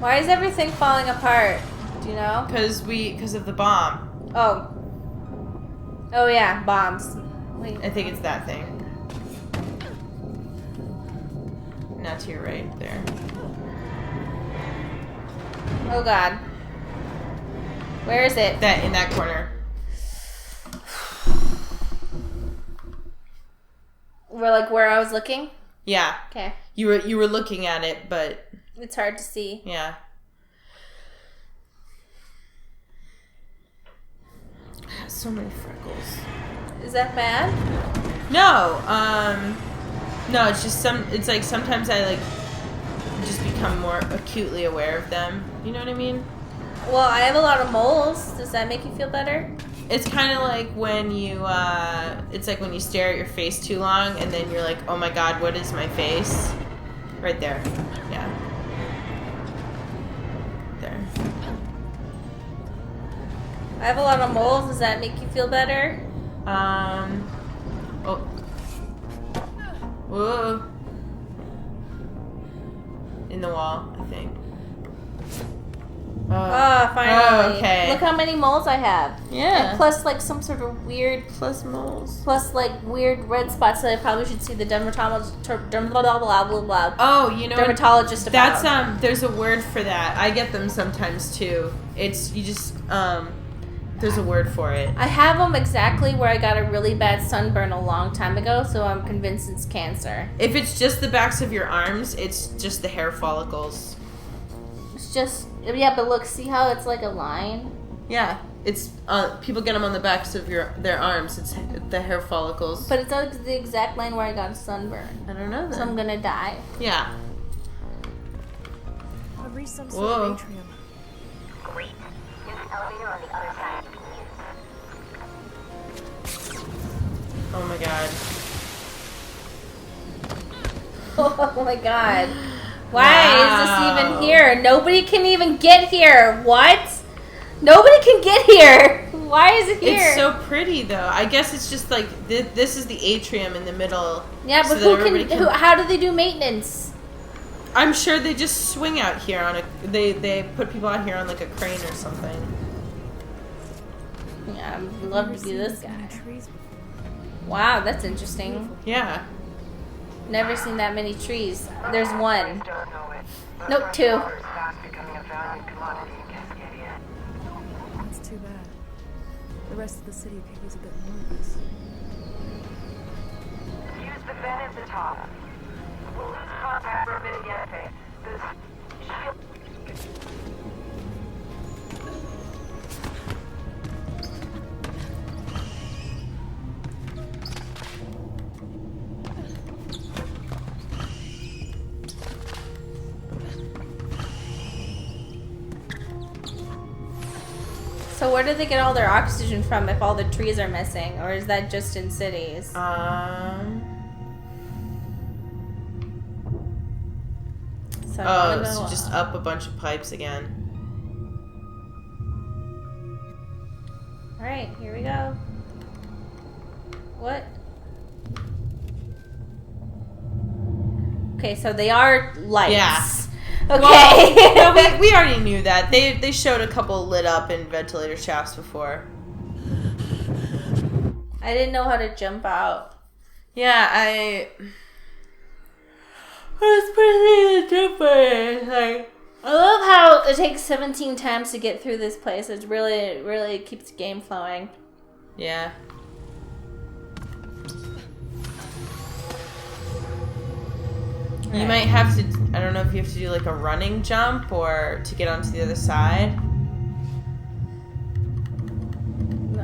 Why is everything falling apart? Do you know? Because of the bomb. Oh. Oh yeah, bombs. Wait. I think it's that thing. Not to your right there. Oh god. Where is it? In that corner. Where I was looking? Yeah. Okay. You were looking at it, but it's hard to see. Yeah. I have so many freckles. Is that bad? No. No, it's just it's like sometimes I like just become more acutely aware of them. You know what I mean? Well, I have a lot of moles. Does that make you feel better? It's kind of like when you, it's like when you stare at your face too long and then you're like, oh my god, what is my face? Right there. Yeah. There. I have a lot of moles. Does that make you feel better? Oh. Whoa. In the wall, I think. Oh, finally. Oh, okay. Look how many moles I have. Yeah. And plus, like, some sort of weird... Plus moles. Plus, like, weird red spots that I probably should see the dermatologist about. Oh, you know dermatologist about. That's, there's a word for that. I get them sometimes, too. It's, you just, there's a word for it. I have them exactly where I got a really bad sunburn a long time ago, so I'm convinced it's cancer. If it's just the backs of your arms, it's just the hair follicles. It's just... Yeah, but look, see how it's like a line? Yeah, it's people get them on the backs of their arms. It's the hair follicles. But it's like the exact line where I got a sunburn. I don't know then. So I'm gonna die. Yeah. I've reached some sort of atrium. Great. Use the elevator on the other side. Oh my god. Oh my god. Why is this even here? Nobody can even get here. What? Nobody can get here. Why is it here? It's so pretty, though. I guess it's just like this is the atrium in the middle. Yeah, but so how do they do maintenance? I'm sure they just swing out here on they put people out here on like a crane or something. Yeah, I'd love to be this guy. Wow, that's interesting. Yeah. Never seen that many trees. There's one. Nope, two. That's too bad. The rest of the city could use a bit more of this. Use the vent at the top. We'll lose contact for a minute yet. This shield... So where do they get all their oxygen from if all the trees are missing? Or is that just in cities? So just up a bunch of pipes again. Alright, here we go. What? Okay, so they are lights. Yeah. Okay. Well, no, we already knew that. They showed a couple lit up in ventilator shafts before. I didn't know how to jump out. Yeah, I was pretty stupid. Like, I love how it takes 17 times to get through this place. It really keeps the game flowing. yeah. You might have to, I don't know if you have to do like a running jump or to get onto the other side.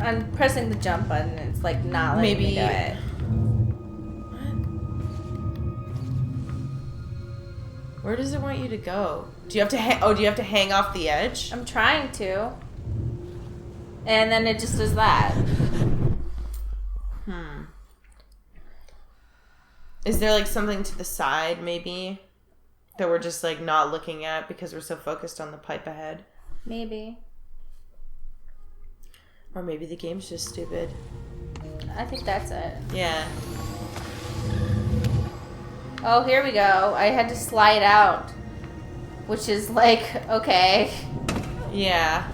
I'm pressing the jump button and it's like not letting me do it. Where does it want you to go? Do you have to do you have to hang off the edge? I'm trying to. And then it just does that. Is there like something to the side maybe that we're just like not looking at because we're so focused on the pipe ahead? Maybe. Or maybe the game's just stupid. I think that's it. Yeah. Oh, here we go. I had to slide out. Which is like, okay. Yeah.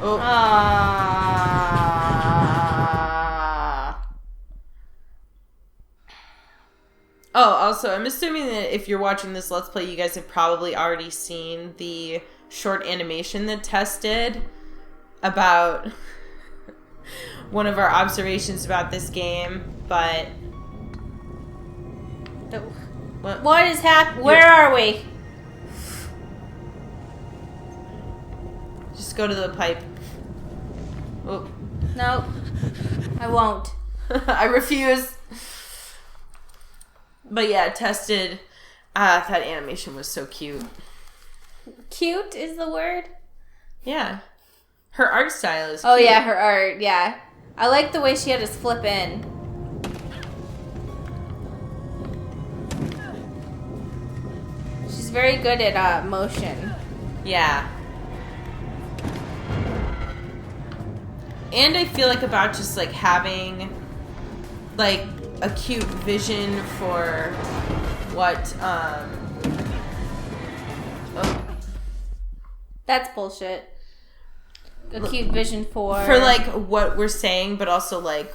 Oh. Oh, also, I'm assuming that if you're watching this Let's Play, you guys have probably already seen the short animation that Tess did about one of our observations about this game, but... What is happening? Where are we? Just go to the pipe. Oh. No, I won't. I refuse. But yeah, tested. That animation was so cute. Cute is the word? Yeah. Her art style is cute. Oh yeah, her art, yeah. I like the way she had us flip in. She's very good at motion. Yeah. And I feel like about just like having like a cute vision for what oh. That's bullshit. A cute vision for like what we're saying, but also like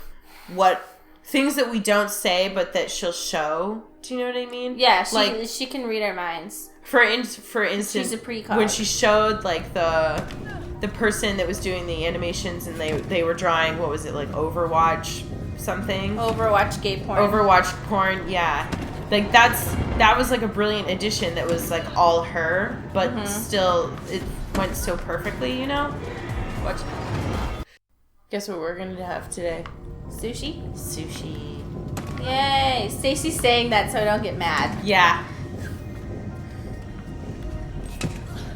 what things that we don't say but that she'll show. Do you know what I mean? Yeah, she can read our minds. For instance, she's a precog. When she showed like the person that was doing the animations and they were drawing, what was it, like Overwatch something? Overwatch gay porn. Overwatch porn, yeah. Like that was like a brilliant addition that was like all her, but still it went so perfectly, you know? Watch. Guess what we're gonna have today? Sushi? Sushi. Yay! Stacy's saying that so I don't get mad. Yeah.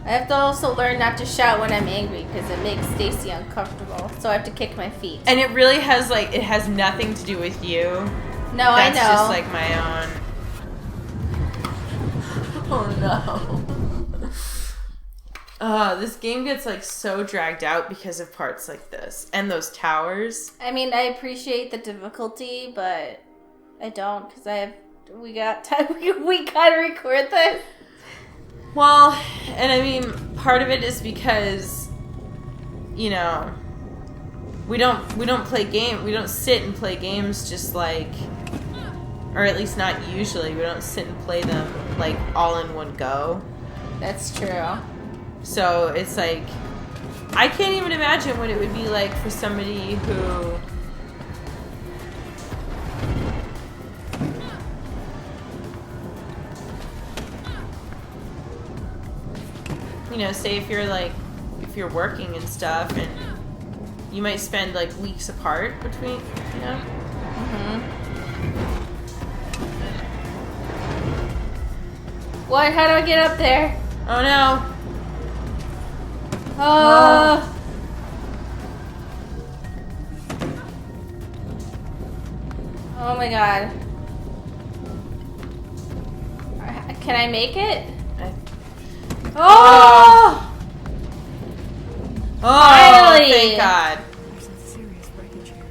I have to also learn not to shout when I'm angry because it makes Stacy uncomfortable. So I have to kick my feet. And it really has like, it has nothing to do with you. No, That's I know. just like my own. Oh no. This game gets like so dragged out because of parts like this and those towers. I mean, I appreciate the difficulty, but I don't because we got time. We gotta record this. Well, and I mean, part of it is because, you know, we don't play game. We don't sit and play games just like, or at least not usually. We don't sit and play them like all in one go. That's true. So it's like, I can't even imagine what it would be like for somebody who, you know, say if you're working and stuff and you might spend like weeks apart between, you know? What? How do I get up there? Oh no. Oh. Oh my god. Can I make it? Oh! Oh, finally! Thank God. There's some serious breakage here.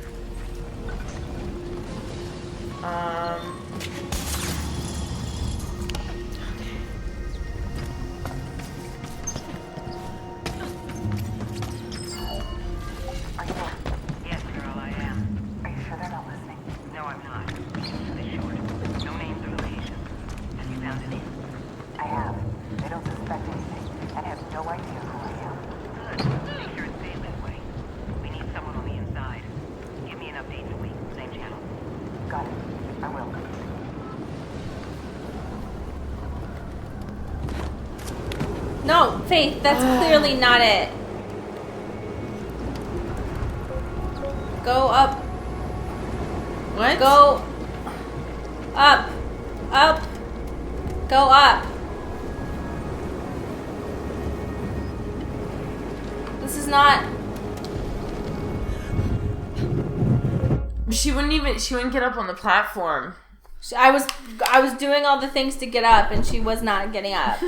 Are you there? Yes, girl, I am. Are you sure they're not listening? No, I'm not. They short. No names or locations. Have you found any? I have. They don't suspect anything and have no idea who I am. Good. Make sure it stays that way. We need someone on the inside. Give me an update in a week. Same channel. Got it. I will. No, Faith, that's clearly not it. Go up. What? Go up. Up. Go up. This is not... She wouldn't get up on the platform. I was doing all the things to get up, and she was not getting up.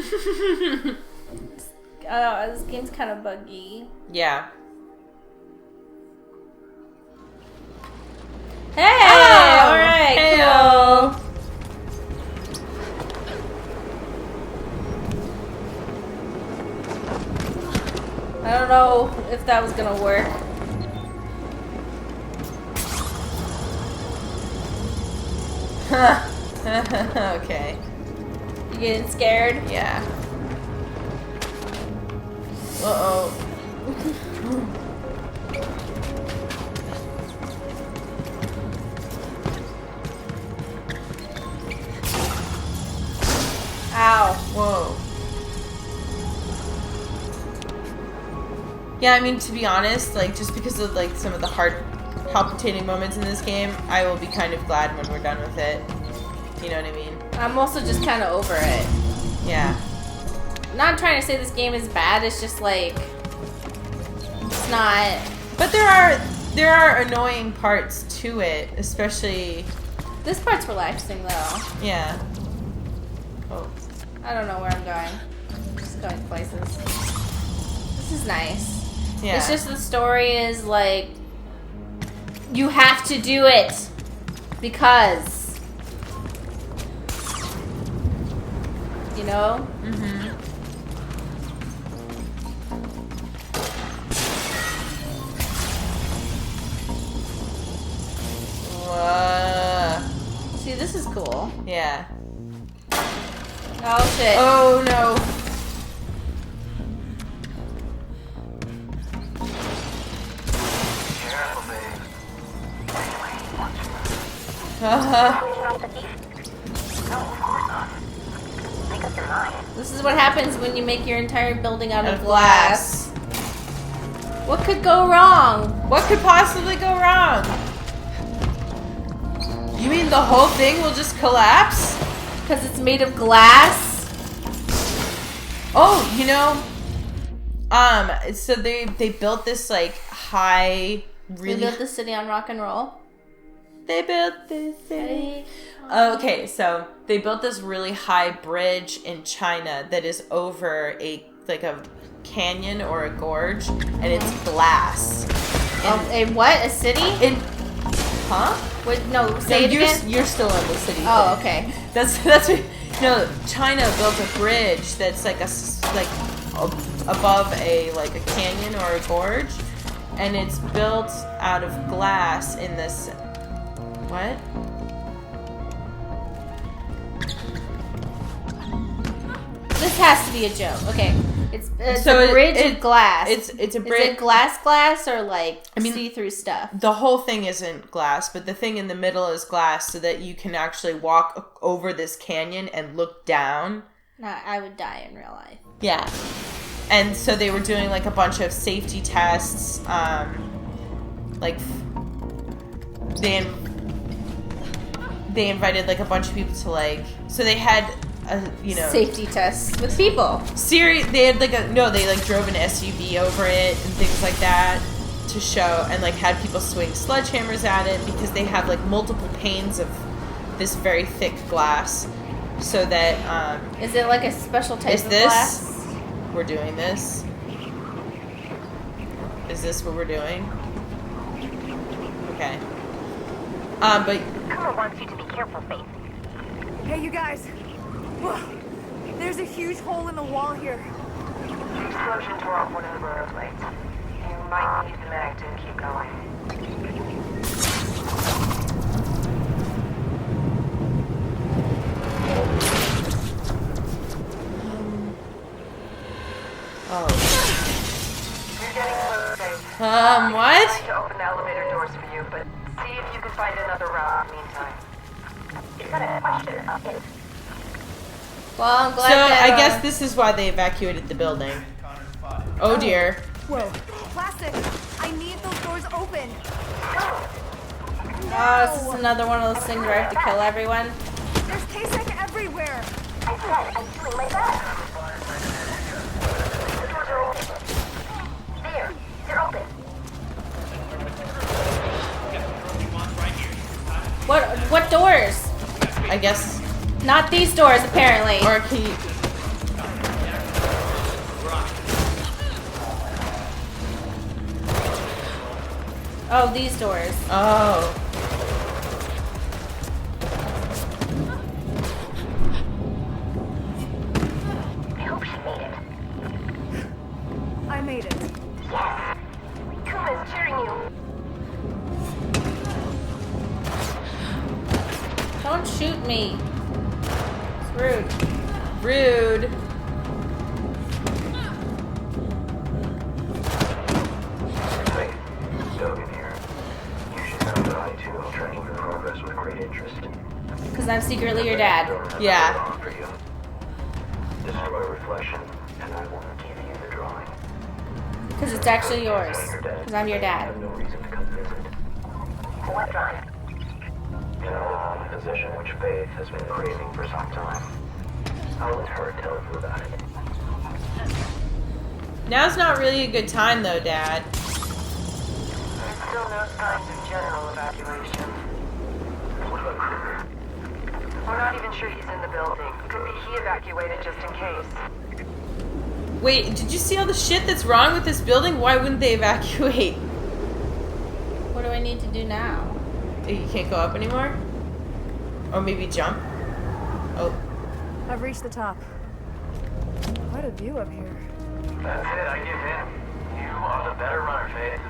This game's kind of buggy. Yeah. Hey! Oh, Alright, hey-o. cool. I don't know if that was gonna work. Okay. You getting scared? Yeah. Uh-oh. Ow. Whoa. Yeah, I mean, to be honest, like, just because of, like, some of the heart palpitating moments in this game, I will be kind of glad when we're done with it. You know what I mean? I'm also just kind of over it. Yeah. Not trying to say this game is bad, it's just like... It's not... But there are annoying parts to it, especially... This part's relaxing, though. Yeah. Oh. I don't know where I'm going. I'm just going places. This is nice. Yeah. It's just the story is like... You have to do it! Because... You know? Mm-hmm. See, this is cool. Yeah. Oh, shit. Oh, no. This is what happens when you make your entire building out of glass. What could go wrong? What could possibly go wrong? You mean the whole thing will just collapse? Because it's made of glass? Oh, you know, so they built this like high, really. They built the city on rock and roll. They built this city. Okay, so they built this really high bridge in China that is over a canyon or a gorge, and it's glass. A what? A city? Huh? Wait, no, say it again? You're still in the city. Oh, thing. okay. That's what. No, China built a bridge that's above a canyon or a gorge, and it's built out of glass in this. What? This has to be a joke. Okay, it's So a bridge of glass. It's a bridge. Is it glass or see-through stuff? The whole thing isn't glass, but the thing in the middle is glass, so that you can actually walk over this canyon and look down. No, I would die in real life. Yeah. And so they were doing a bunch of safety tests. They invited a bunch of people to so they had safety tests with people. They had they drove an SUV over it and things like that to show, and had people swing sledgehammers at it because they have multiple panes of this very thick glass, so that is it a special type of glass? We're doing this. Is this what we're doing? Okay. But Kuma wants you to be careful, Faith. Hey, you guys. Whoa. There's a huge hole in the wall here. The explosion tore off one of the rotor blades. You might need the mag to keep going. oh. You're getting close, Faith. What? I'm trying to open the elevator doors for you, but see if you can find another route in the meantime. Is that a question? Well, I'm glad So that, I guess this is why they evacuated the building. Oh dear. Whoa. Plastic! I need those doors open! Oh, this is another one of those things where I have to kill everyone. There's K-Sec everywhere! I said I'm doing my best. The doors are open. There, they're open. What doors? Not these doors, apparently. Or can you... Oh, these doors. Oh. I hope she made it. I made it. Yes. Kuma's cheering you. Don't shoot me. It's rude. Rude. Hey, Dogan here. You should know that I too am tracking your progress with great interest. Because I'm secretly your dad. Yeah. For you. Destroy reflection, and I will give you the drawing. Because it's actually yours. Because I'm your I dad. have no reason to come visit. What drawing? In a position which Faith has been craving for some time. I'll let her tell you about it. Now's not really a good time, though, Dad. There's still no signs of general evacuation. What about Kruger? We're not even sure he's in the building. Could be he evacuated just in case. Wait, did you see all the shit that's wrong with this building? Why wouldn't they evacuate? What do I need to do now? You can't go up anymore? Or maybe jump? Oh. I've reached the top. Quite a view up here. That's it, I give in. You are the better runner, Faith.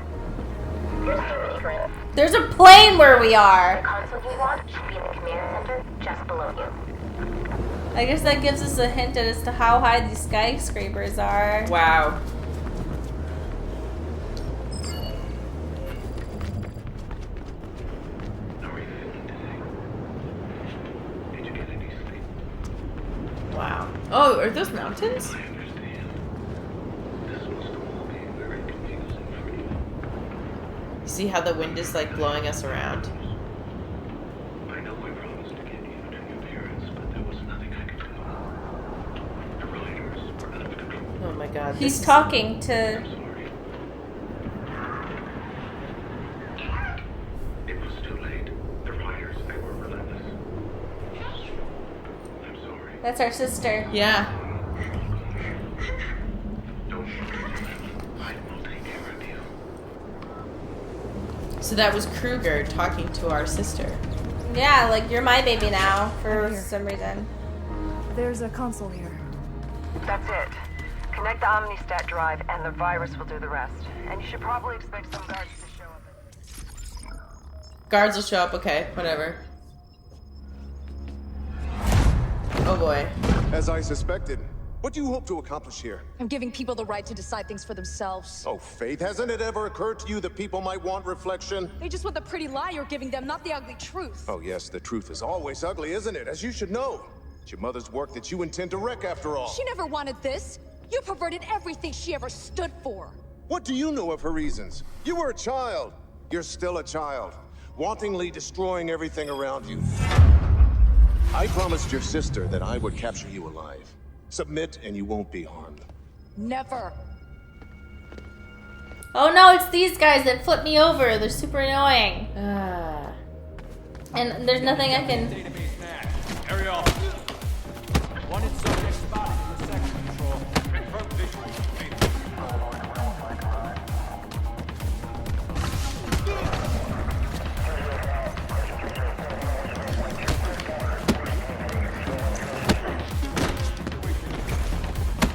Here's the secret. There's a plane where we The are. console you want should be in the command center just below you. I guess that gives us a hint as to how high these skyscrapers are. Wow. How are you feeling today? Did you get any sleep? Wow. Oh, are those mountains? I understand. This must all be very confusing for you. You see how the wind is like blowing us around? I know I promised to get you to your parents, but there was nothing I could do. The riders were out of control. Oh my god. He's this is- talking to... I'm sorry. It was too late. The riders, they were relentless. I'm sorry. That's our sister. Yeah. Don't worry. I will take care of you. So that was Kruger talking to our sister. Yeah, like you're my baby now for I'm here. some reason. There's a console here. That's it. Connect the Omnistat drive and the virus will do the rest. And you should probably expect some guards to show up. Guards will show up, okay, whatever. Oh boy. As I suspected. What do you hope to accomplish here? I'm giving people the right to decide things for themselves. Oh, Faith, hasn't it ever occurred to you that people might want reflection? They just want the pretty lie you're giving them, not the ugly truth. Oh, yes, the truth is always ugly, isn't it? As you should know. It's your mother's work that you intend to wreck, after all. She never wanted this. You perverted everything she ever stood for. What do you know of her reasons? You were a child. You're still a child. Wantingly destroying everything around you. I promised your sister that I would capture you alive. Submit and you won't be harmed. Never. Oh no, it's these guys that flip me over. They're super annoying. Ah. And there's nothing I can... Database match. Ariel. Wanted subject spotted in the section control. Confirm visual.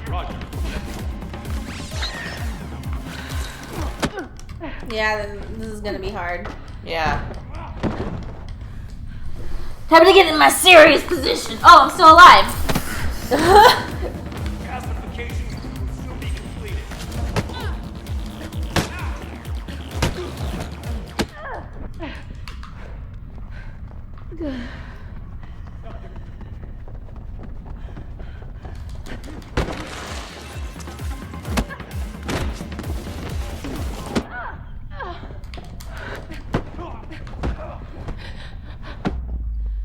Roger. Yeah, this is gonna be hard. Yeah. Time to get in my serious position. Oh, I'm still alive. Classification will soon be completed.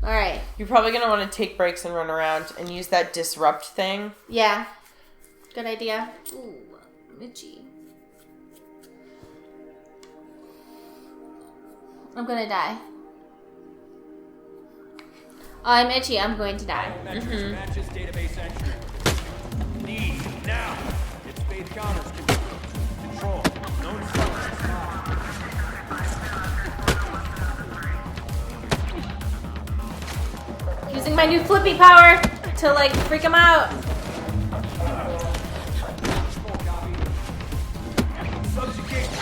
Alright. You're probably gonna want to take breaks and run around and use that disrupt thing. Yeah. Good idea. Ooh, itchy. I'm gonna die. I'm itchy. I'm going to die. Biometrics matches database entry. Need now. It's faith counters. Control. Known subjects found. Using my new flippy power to like freak him out. Subjugation.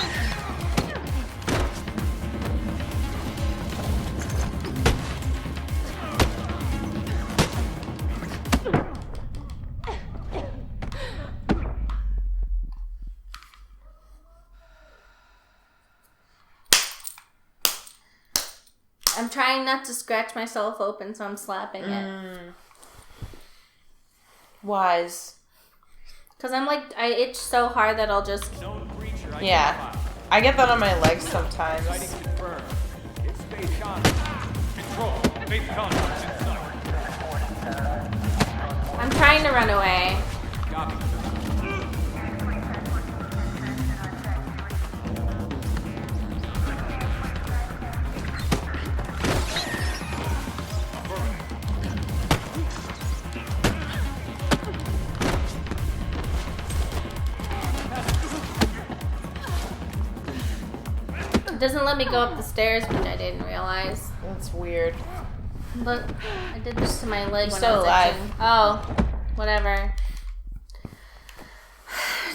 I'm trying not to scratch myself open, so I'm slapping it. Wise. Cause I'm like, I itch so hard that I'll just. Known creature Yeah. identified. I get that on my legs sometimes. Sighting confirmed. It's faith counters. Control. Faith counters in sight. I'm trying to run away. Copy. It doesn't let me go up the stairs, which I didn't realize. That's weird. But I did this to my leg You're when still I was alive. itching. Oh, whatever.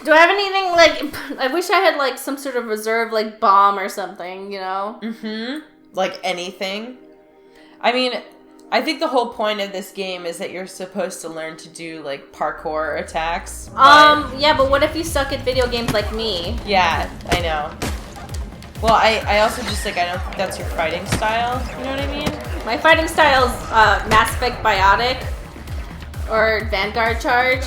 Do I have anything like? I wish I had like some sort of reserve, like bomb or something. You know? Like anything. I mean, I think the whole point of this game is that you're supposed to learn to do like parkour attacks. but- Yeah, but what if you suck at video games like me? Yeah, I know. Well, I also just like, I don't think that's your fighting style. You know what I mean? My fighting style's Mass Effect Biotic or Vanguard Charge.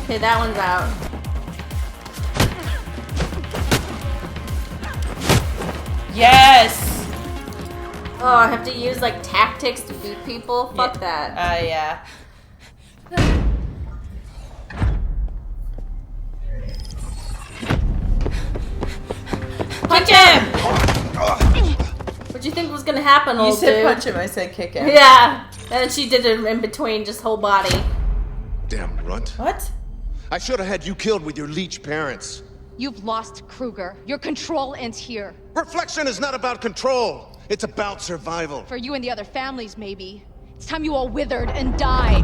Okay, that one's out. Yes! Oh, I have to use like tactics to beat people? Fuck that. Yeah. Punch him! What'd you think was gonna happen, You old said dude? punch him, I said kick him. Yeah. And she did it in between, just whole body. Damn runt. What? I should have had you killed with your leech parents. You've lost Kruger. Your control ends here. Reflection is not about control. It's about survival. For you and the other families, maybe. It's time you all withered and died.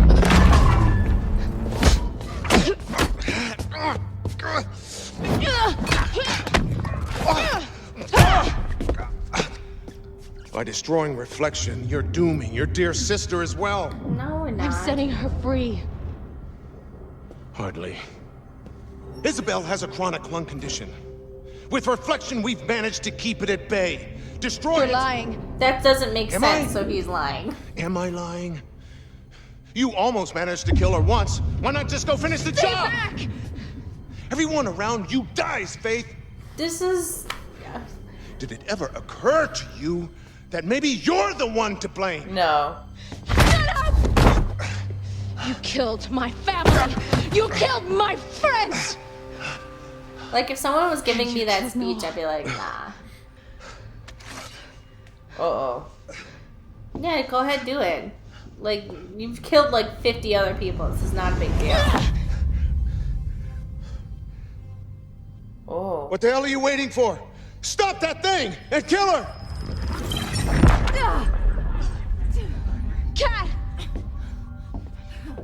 By destroying Reflection, you're dooming your dear sister as well. No, we're not. I'm setting her free. Hardly. Isabel has a chronic lung condition. With Reflection, we've managed to keep it at bay. Destroy You're it. lying. That doesn't make Am sense, I? so he's lying. Am I lying? You almost managed to kill her once. Why not just go finish the Stay job? back! Everyone around you dies, Faith. This is... Did it ever occur to you that maybe you're the one to blame? No. Shut up! You killed my family. You killed my friends. Like, if someone was giving me that speech, I'd be like, nah. Uh-oh. Yeah, go ahead, do it. Like, you've killed like 50 other people. This is not a big deal. Oh. What the hell are you waiting for? Stop that thing and kill her! Cat!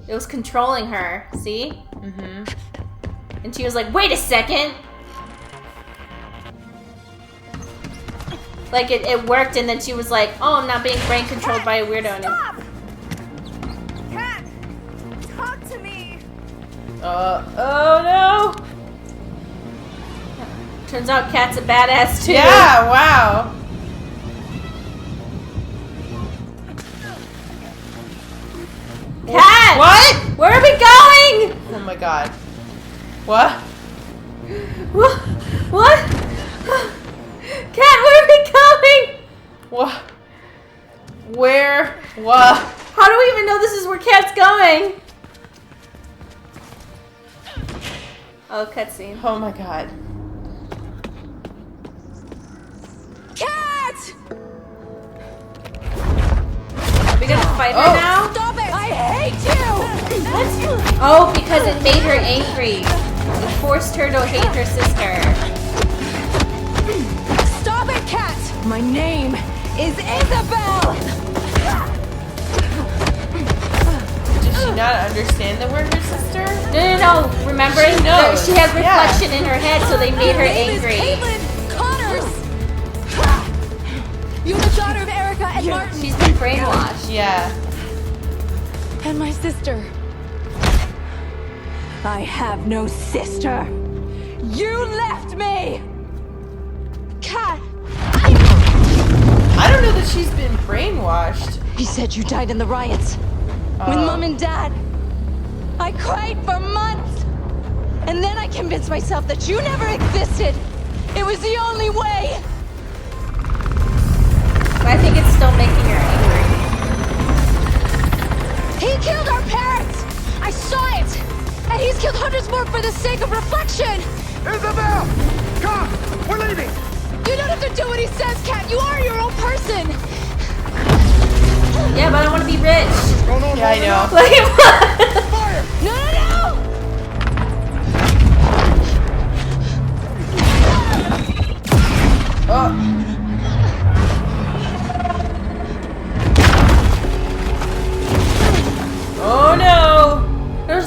It was controlling her, see? Mm-hmm. And she was like, wait a second! Like, it worked, and then she was like, oh, I'm not being brain controlled by a weirdo anymore. Cat! Talk to me! Oh no! Turns out Kat's a badass, too. Yeah, wow. Kat! What? Where are we going? Oh my god. What? What? Cat, where are we going? What? Where? What? How do we even know this is where Cat's going? Oh, cutscene. Oh my god. Cat! Are we gonna fight her now? Stop it! I hate you! Oh, because it made her angry. It forced her to hate her sister. Stop it, Cat! My name is Isabel! Does she not understand that we're her sister? No. Remember? She knows. She has reflection in her head, so they made her angry. Caitlin Connors! You're the daughter of Erica and Martin. She's been brainwashed. Yeah. And my sister. I have no sister. You left me! Cat! I don't know that she's been brainwashed. He said you died in the riots. With Mom and Dad. I cried for months. And then I convinced myself that you never existed. It was the only way. I think it's still making her angry. He killed our parents. I saw it. And he's killed hundreds more for the sake of reflection. Isabel! Come! We're leaving! You don't have to do what he says, Cat. You are your own person. Yeah, but I want to be rich. Yeah, I know. Like, what? Fire! No! Oh. Oh no!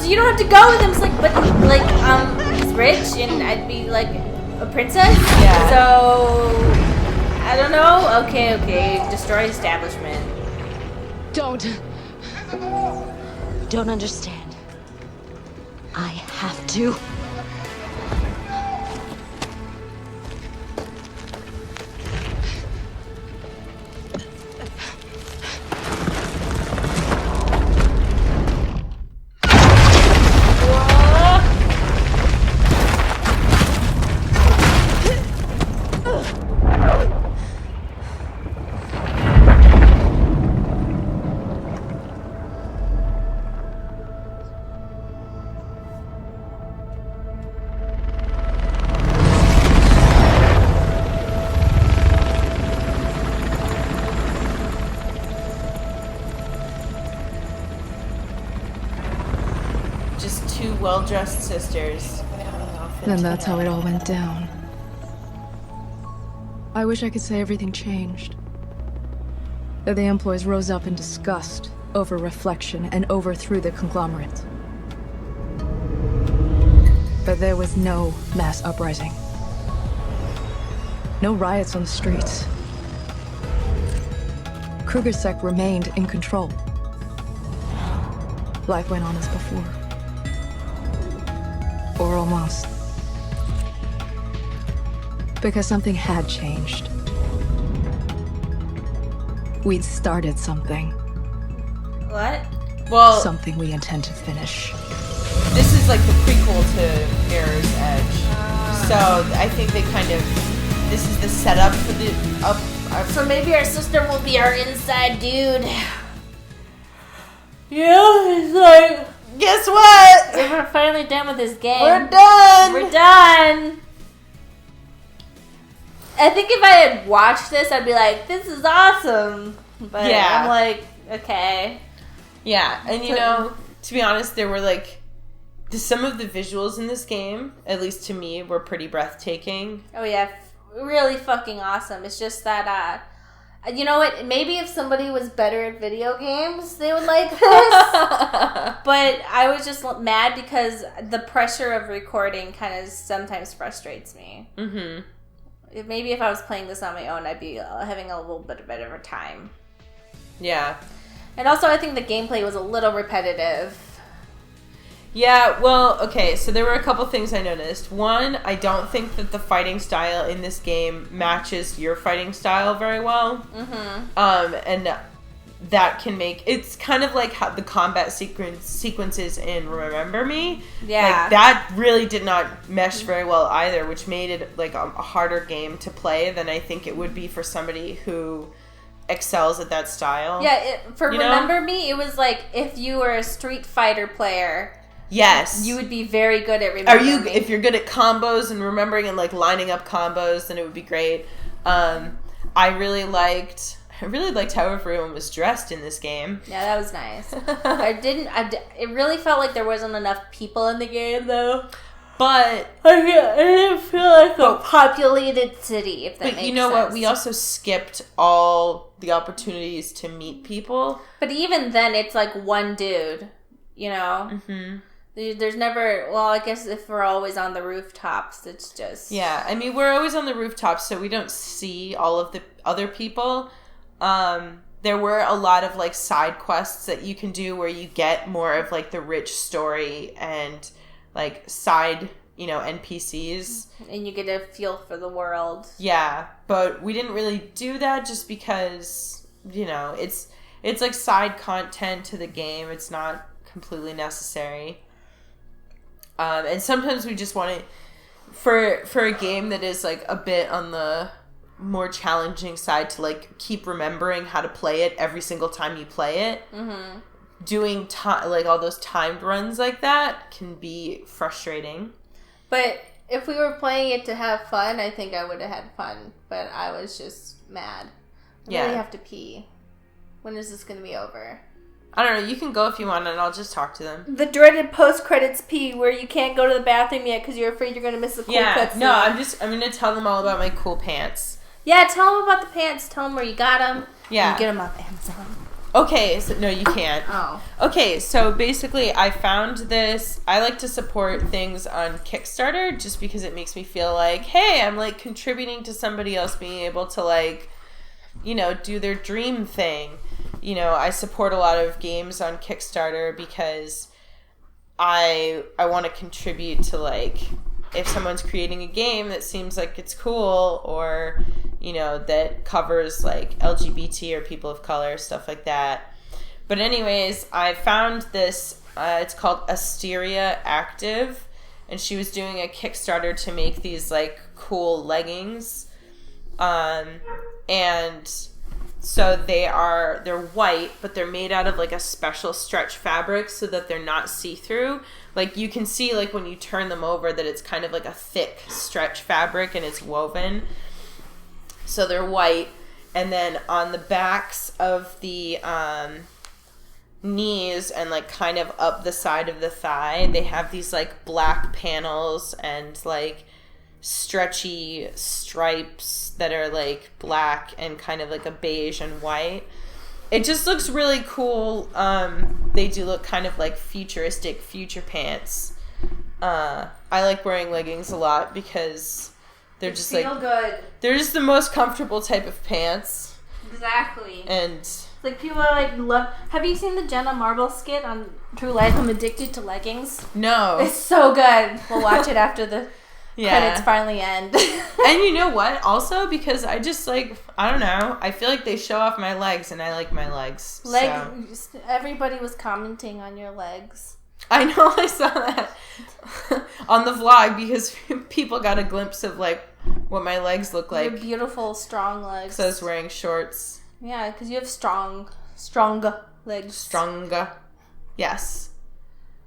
You don't have to go with him. It's like, but he's rich and I'd be like a princess. Yeah. So I don't know. Okay. Destroy establishment. Don't understand. I have to. Well-dressed sisters. Then that's how it all went down. I wish I could say everything changed. That the employees rose up in disgust over reflection and overthrew the conglomerate. But there was no mass uprising. No riots on the streets. Kruger's sect remained in control. Life went on as before. Or almost. Because something had changed. We'd started something. What? Well, Something we intend to finish. this is like the prequel to Mirror's Edge. So I think they kind of, this is the setup for the So maybe our sister will be our inside dude. Yeah, it's like, guess what? We're finally done with this game. We're done. We're done. I think if I had watched this, I'd be like, this is awesome. But Yeah. I'm like, okay. Yeah, and you know, to be honest, there were like some of the visuals in this game, at least to me, were pretty breathtaking. Oh yeah, really fucking awesome. It's just that, you know what? Maybe if somebody was better at video games, they would like this. But I was just mad because the pressure of recording kind of sometimes frustrates me. Mm-hmm. Maybe if I was playing this on my own, I'd be having a little bit better of a time. Yeah. And also, I think the gameplay was a little repetitive. Yeah, well, okay, so there were a couple things I noticed. One, I don't think that the fighting style in this game matches your fighting style very well. Mm-hmm. And that can make it's kind of like how the combat sequences in Remember Me. Yeah. Like that really did not mesh very well either, which made it like a harder game to play than I think it would be for somebody who excels at that style. Yeah, Remember Me, it was like if you were a Street Fighter player. Yes. You would be very good at Remember Me. If you're good at combos and remembering and like lining up combos, then it would be great. I really liked how everyone was dressed in this game. Yeah, that was nice. It really felt like there wasn't enough people in the game, though. But I didn't feel like a populated city, if that makes sense. But you know what? We also skipped all the opportunities to meet people. But even then, it's like one dude, you know? Mm-hmm. There's never... Well, I guess if we're always on the rooftops, it's just... Yeah, I mean, we're always on the rooftops, so we don't see all of the other people. There were a lot of, like, side quests that you can do where you get more of, like, the rich story and... like side, NPCs. And you get a feel for the world. Yeah, but we didn't really do that just because, it's like side content to the game. It's not completely necessary. And sometimes we just want to, for a game that is like a bit on the more challenging side to like keep remembering how to play it every single time you play it. Mm-hmm. Doing like all those timed runs like that can be frustrating. But if we were playing it to have fun, I think I would have had fun. But I was just mad. I really have to pee. When is this going to be over? I don't know. You can go if you want, and I'll just talk to them. The dreaded post-credits pee where you can't go to the bathroom yet because you're afraid you're going to miss the cool cutscene. No, I'm going to tell them all about my cool pants. Yeah, tell them about the pants. Tell them where you got them. Yeah. And get them off Amazon. Okay, so no, you can't. Oh. Okay, so basically I found this. I like to support things on Kickstarter just because it makes me feel like, hey, I'm like contributing to somebody else being able to like, do their dream thing. I support a lot of games on Kickstarter because I want to contribute to like if someone's creating a game that seems like it's cool or that covers like LGBT or people of color, stuff like that. But anyways, I found this, it's called Asteria Active, and she was doing a Kickstarter to make these like cool leggings. And so they're white, but they're made out of like a special stretch fabric so that they're not see-through. Like you can see like when you turn them over that it's kind of like a thick stretch fabric and it's woven. So they're white, and then on the backs of the knees and like kind of up the side of the thigh, they have these like black panels and like stretchy stripes that are like black and kind of like a beige and white. It just looks really cool. They do look kind of like futuristic future pants. I like wearing leggings a lot because they're just feel good. They're just the most comfortable type of pants. Exactly. And like people are like love. Have you seen the Jenna Marbles skit on True Life? I'm addicted to leggings. No. It's so good. We'll watch it after the credits finally end. And you know what? Also because I just like I don't know. I feel like they show off my legs and I like my legs. So. Everybody was commenting on your legs. I know, I saw that on the vlog because people got a glimpse of like what my legs look like. Your beautiful, strong legs. So I was wearing shorts. Yeah, because you have strong legs. Stronger. Yes.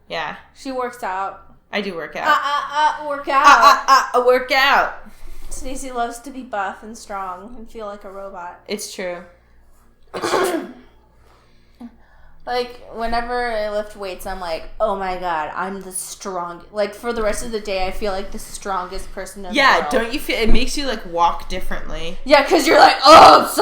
Yeah. She works out. I do work out. Work out. Work out. Stacey loves to be buff and strong and feel like a robot. It's true. Like, whenever I lift weights, I'm like, oh my god, I'm the strongest. Like, for the rest of the day, I feel like the strongest person in the world. Yeah, don't you feel... It makes you, like, walk differently. Yeah, because you're like, oh,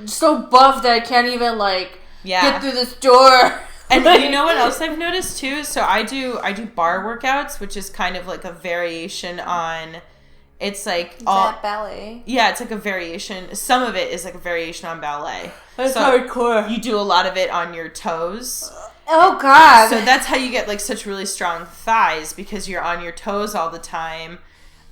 I'm so buff that I can't even, like, get through this door. And you know what else I've noticed, too? So I do bar workouts, which is kind of, like, a variation on... It's like that ballet. Yeah, it's like a variation. Some of it is like a variation on ballet. That's hardcore. You do a lot of it on your toes. Oh god. So that's how you get like such really strong thighs because you're on your toes all the time.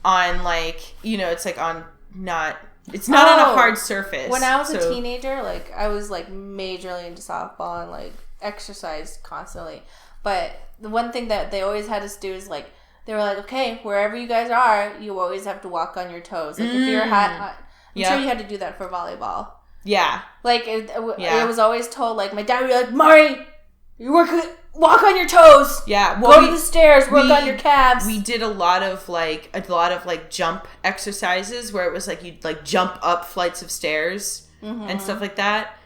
On like it's like on not It's not on a hard surface. When I was a teenager, like, I was, like, majorly into softball and, like, exercised constantly. But the one thing that they always had us do is, like, they were like, okay, wherever you guys are, you always have to walk on your toes. Like, if you're I'm sure you had to do that for volleyball. Yeah. Like, it was always told, like, my dad would be like, Mari, walk on your toes. Yeah. Well, go to the stairs, work on your calves. We did a lot of jump exercises where it was like you'd like jump up flights of stairs and stuff like that.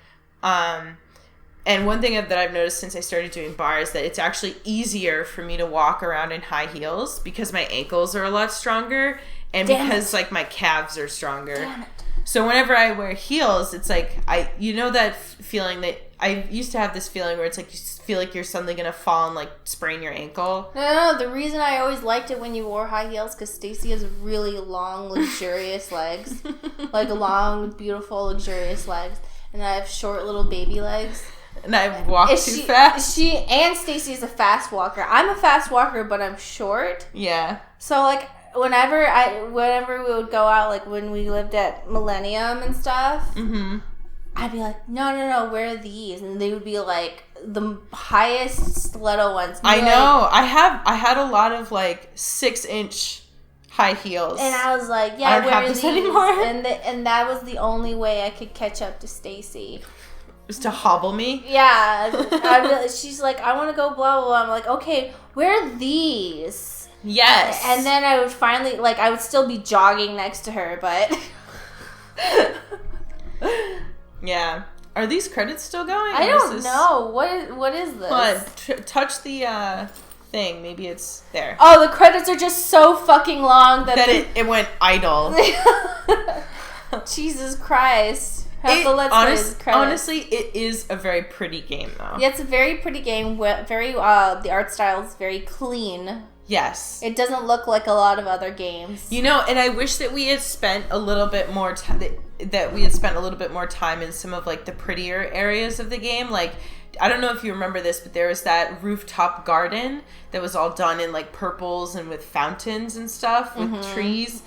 And one thing that I've noticed since I started doing bar is that it's actually easier for me to walk around in high heels because my ankles are a lot stronger and because like my calves are stronger. Damn it. So whenever I wear heels, it's like that feeling that I used to have this feeling where it's like you feel like you're suddenly gonna fall and like sprain your ankle. No, the reason I always liked it when you wore high heels because Stacy has really long, luxurious legs, like long, beautiful, luxurious legs, and I have short little baby legs. And I walk too fast. Stacy is a fast walker. I'm a fast walker, but I'm short. Yeah. So like whenever we would go out, like when we lived at Millennium and stuff, I'd be like, no, wear these, and they would be like the highest stiletto ones. I know. I had a lot of like 6-inch high heels, and I was like, yeah, I don't have this anymore. And that was the only way I could catch up to Stacy. Just to hobble me? Yeah. She's like, I want to go blah, blah, blah. I'm like, okay, wear these. Yes. And then I would finally, like, I would still be jogging next to her, but... Yeah. Are these credits still going? I don't know. What is this? Hold on. Touch the thing. Maybe it's there. Oh, the credits are just so fucking long that it went idle. Jesus Christ. Honestly, it is a very pretty game, though. Yeah, it's a very pretty game. The art style is very clean. Yes. It doesn't look like a lot of other games. You know, and I wish that we had spent a little bit more time. That we had spent a little bit more time in some of like the prettier areas of the game. Like, I don't know if you remember this, but there was that rooftop garden that was all done in like purples and with fountains and stuff with trees.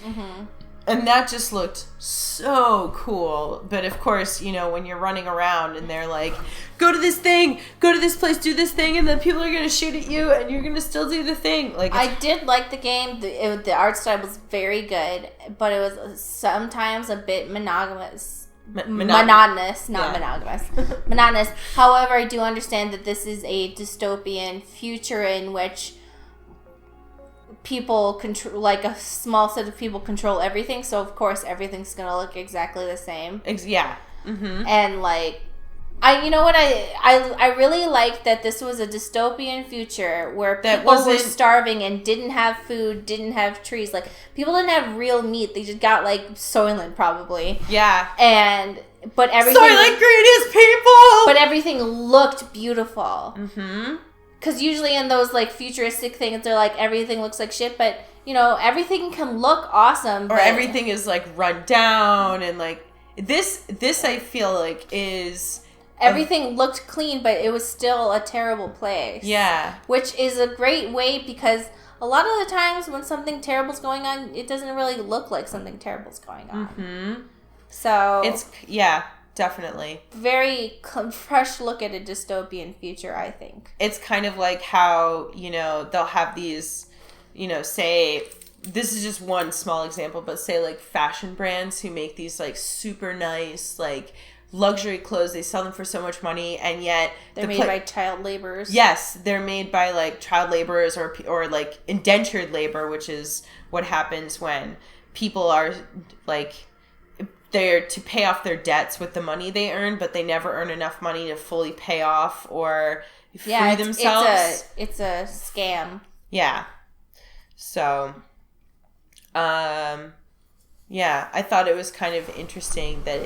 And that just looked so cool. But of course, you know, when you're running around and they're like, go to this thing, go to this place, do this thing, and then people are going to shoot at you and you're going to still do the thing. Like, I did like the game. The art style was very good, but it was sometimes a bit monotonous. Monotonous, not monogamous. Monotonous. However, I do understand that this is a dystopian future in which people control, like a small set of people control everything, so of course everything's gonna look exactly the same. Yeah. And like, I really liked that this was a dystopian future where people were starving and didn't have food, didn't have trees. Like, people didn't have real meat; they just got like Soylent probably. Yeah. But everything Soylent greatest people. But everything looked beautiful. Because usually in those, like, futuristic things, they're like, everything looks like shit. But, you know, everything can look awesome. Or everything is, like, run down. And, like, this I feel like is... Everything looked clean, but it was still a terrible place. Yeah. Which is a great way because a lot of the times when something terrible's going on, it doesn't really look like something terrible's going on. So... It's... Yeah. Definitely. Very fresh look at a dystopian future, I think. It's kind of like how, you know, they'll have these, you know, say, this is just one small example, but say like fashion brands who make these like super nice, like luxury clothes. They sell them for so much money, and yet they're made by child laborers. Yes, they're made by like child laborers or like indentured labor, which is what happens when people are like... They're to pay off their debts with the money they earn, but they never earn enough money to fully pay off or free themselves. It's a scam. Yeah. So, yeah, I thought it was kind of interesting that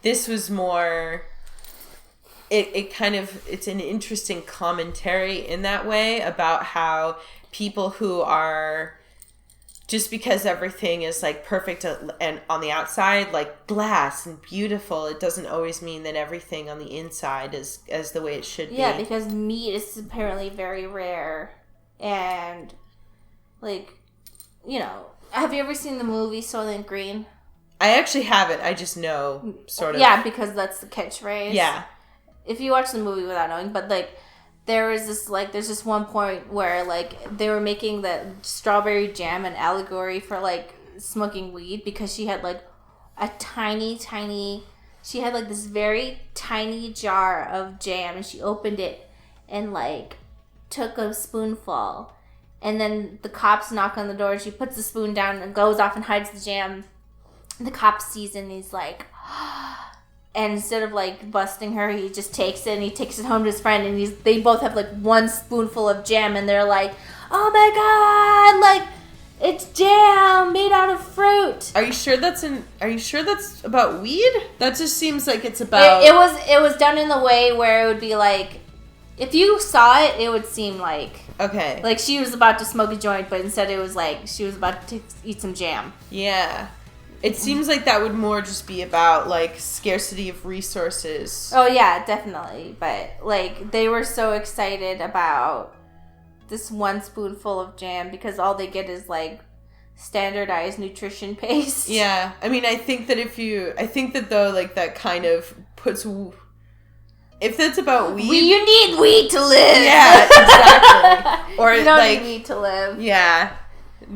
this was more... It's an interesting commentary in that way about how people who are... Just because everything is, like, perfect and on the outside, like glass and beautiful, it doesn't always mean that everything on the inside is as the way it should be. Yeah, because meat is apparently very rare. And, like, you know, have you ever seen the movie Soylent Green? I actually haven't. I just know, sort of. Yeah, because that's the catchphrase. Yeah. If you watch the movie without knowing, but, like, there's this one point where, like, they were making the strawberry jam an allegory for, like, smoking weed because she had, like, a she had, like, this very tiny jar of jam, and she opened it and, like, took a spoonful. And then the cops knock on the door, and she puts the spoon down and goes off and hides the jam. The cop sees it, and he's like... And instead of, like, busting her, he just takes it, and he takes it home to his friend, and they both have, like, one spoonful of jam, and they're like, oh my god, like, it's jam made out of fruit. Are you sure that's about weed? That just seems like it's about... It was done in the way where it would be, like, if you saw it, it would seem like... Okay. Like, she was about to smoke a joint, but instead it was, like, she was about to eat some jam. Yeah. It seems like that would more just be about, like, scarcity of resources. Oh, yeah, definitely. But, like, they were so excited about this one spoonful of jam because all they get is, like, standardized nutrition paste. Yeah. I mean, I think that, though, like, that kind of puts... If that's about weed... You need weed to live! Yeah, exactly. Or, you don't like... need weed to live. Yeah.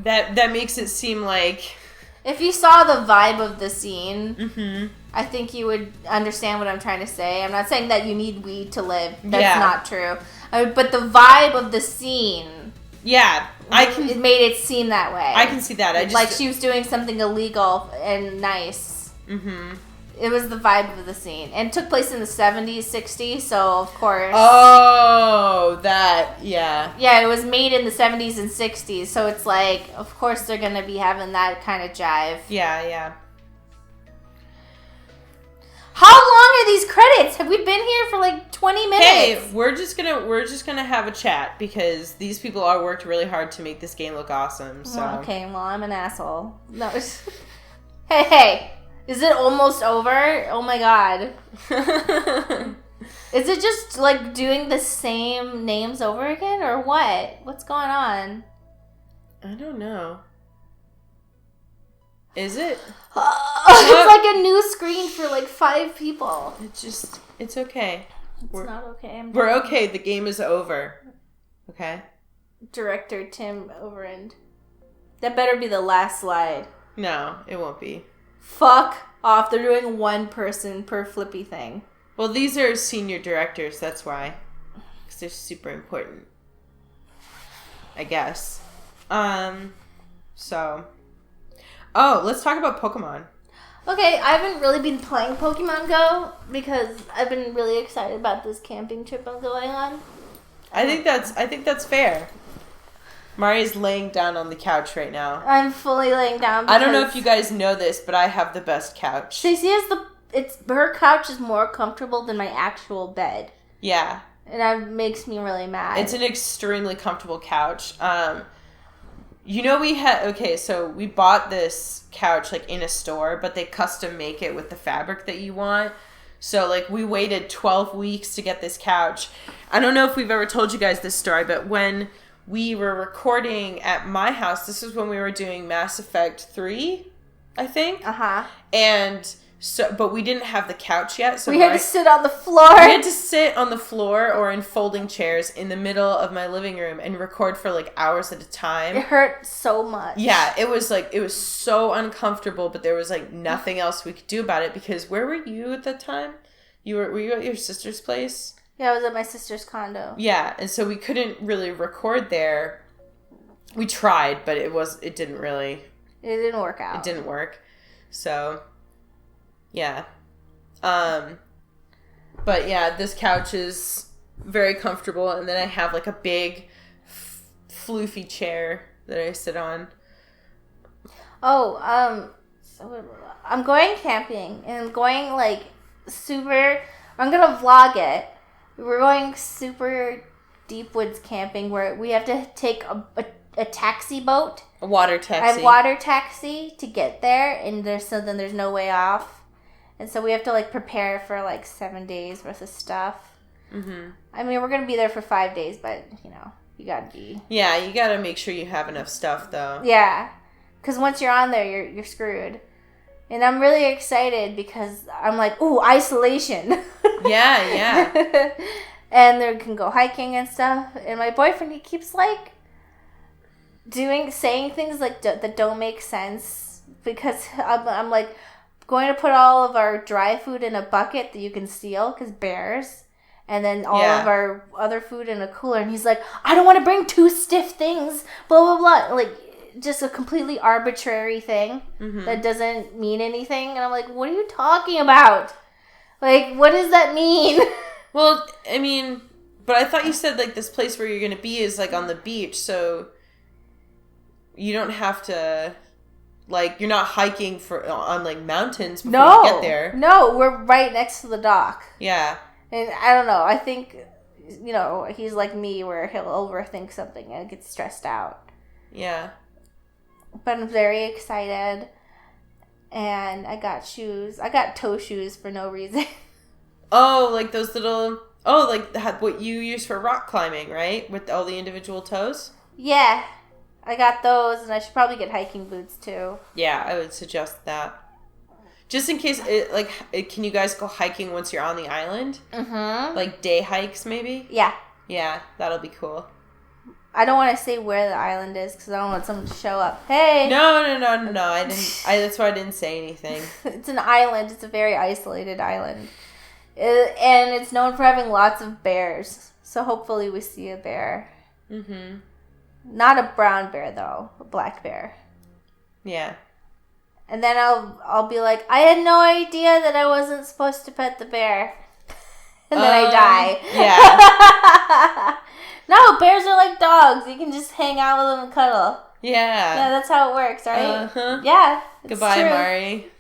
That makes it seem like... If you saw the vibe of the scene, I think you would understand what I'm trying to say. I'm not saying that you need weed to live. That's not true. But the vibe of the scene... Yeah, it made it seem that way. I can see that. Like she was doing something illegal and nice. Mm-hmm. It was the vibe of the scene. And it took place in the 70s, 60s, so of course... Oh, that, yeah. Yeah, it was made in the 70s and 60s, so it's like, of course they're going to be having that kind of jive. Yeah, yeah. How long are these credits? Have we been here for like 20 minutes? Hey, we're just gonna have a chat because these people are worked really hard to make this game look awesome, so... Okay, well, I'm an asshole. No. Hey! Is it almost over? Oh my god. Is it just like doing the same names over again or what? What's going on? I don't know. Is it? It's like a new screen for like 5 people. It's okay. It's not okay. We're okay. The game is over. Okay? Director Tim Overend. That better be the last slide. No, it won't be. Fuck off. They're doing one person per flippy thing. Well, these are senior directors, that's why. Because they're super important. I guess. So. Oh, let's talk about Pokemon. Okay, I haven't really been playing Pokemon Go because I've been really excited about this camping trip I'm going on. I think that's fair. Mari's laying down on the couch right now. I'm fully laying down. I don't know if you guys know this, but I have the best couch. Stacey has her couch is more comfortable than my actual bed. Yeah. And that makes me really mad. It's an extremely comfortable couch. So we bought this couch like in a store, but they custom make it with the fabric that you want. So like we waited 12 weeks to get this couch. I don't know if we've ever told you guys this story, but when we were recording at my house, this is when we were doing Mass Effect 3, I think. Uh-huh. And so, but we didn't have the couch yet. So we had to sit on the floor. We had to sit on the floor or in folding chairs in the middle of my living room and record for like hours at a time. It hurt so much. Yeah, it was so uncomfortable, but there was like nothing else we could do about it because were you at that time? Were you at your sister's place? Yeah, I was at my sister's condo. Yeah, and so we couldn't really record there. We tried, but it didn't work out. It didn't work. So, yeah. But yeah, this couch is very comfortable, and then I have like a big floofy chair that I sit on. Oh, so I'm going camping, and I'm going like super, I'm gonna vlog it. We're going super deep woods camping where we have to take a taxi boat. A water taxi. A water taxi to get there, and then there's no way off. And so we have to like prepare for like 7 days worth of stuff. Mm-hmm. I mean, we're going to be there for 5 days, but you got to be. Yeah, you got to make sure you have enough stuff though. Yeah. Because once you're on there, you're screwed. And I'm really excited because I'm like, ooh, isolation. Yeah. And they can go hiking and stuff. And my boyfriend, he keeps like saying things like that don't make sense, because I'm like going to put all of our dry food in a bucket that you can steal because bears, and then all of our other food in a cooler. And he's like, I don't want to bring 2 stiff things, blah blah blah, like just a completely arbitrary thing that doesn't mean anything. And I'm like, what are you talking about? Like, what does that mean? Well, I mean, but I thought you said like this place where you're gonna be is like on the beach, so you don't have to, like, you're not hiking on like mountains before you get there. No, we're right next to the dock. Yeah. And I don't know, I think, he's like me where he'll overthink something and get stressed out. Yeah. But I'm very excited. And I got shoes. I got toe shoes for no reason. Oh, like those little... Oh, like what you use for rock climbing, right? With all the individual toes? Yeah. I got those, and I should probably get hiking boots, too. Yeah, I would suggest that. Just in case, can you guys go hiking once you're on the island? Mm-hmm. Like day hikes, maybe? Yeah. Yeah, that'll be cool. I don't want to say where the island is because I don't want someone to show up. Hey! No. I didn't. That's why I didn't say anything. It's an island. It's a very isolated island. And it's known for having lots of bears. So hopefully we see a bear. Mm-hmm. Not a brown bear, though. A black bear. Yeah. And then I'll be like, I had no idea that I wasn't supposed to pet the bear. And then I die. Yeah. No, bears are like dogs. You can just hang out with them and cuddle. Yeah. Yeah, that's how it works, right? Uh-huh. Yeah. Goodbye, true. Mari.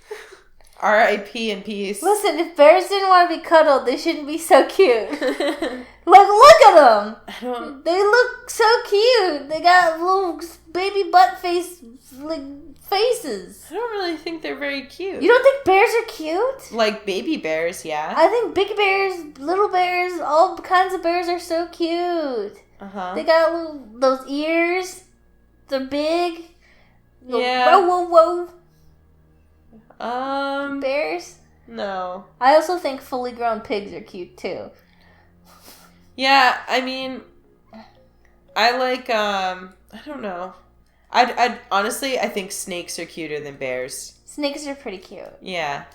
R.I.P. in peace. Listen, if bears didn't want to be cuddled, they shouldn't be so cute. Look at them. They look so cute. They got little baby butt faces. I don't really think they're very cute. You don't think bears are cute? Like baby bears, yeah. I think big bears, little bears, all kinds of bears are so cute. Uh-huh. They got those ears. They're big. Yeah. Whoa. Bears? No. I also think fully grown pigs are cute too. Yeah, I mean, I like, I don't know. I'd honestly, I think snakes are cuter than bears. Snakes are pretty cute. Yeah.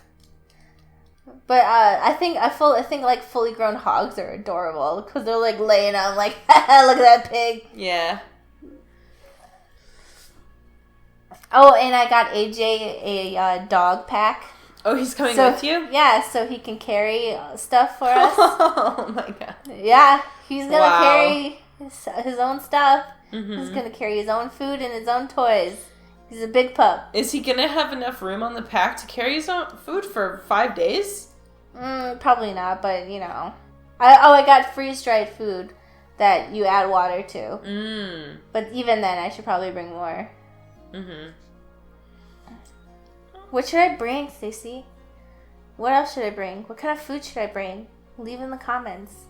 But I think like fully grown hogs are adorable because they're like laying out like, look at that pig. Yeah. Oh, and I got AJ a dog pack. Oh, he's coming with you? Yeah, so he can carry stuff for us. Oh my god. Yeah, he's gonna carry his own stuff. Mm-hmm. He's gonna carry his own food and his own toys. He's a big pup. Is he gonna have enough room on the pack to carry his own food for 5 days? Probably not, but I got freeze-dried food that you add water to. But even then, I should probably bring more. Mm-hmm. What should I bring, Stacey? What else should I bring? What kind of food should I bring? Leave in the comments.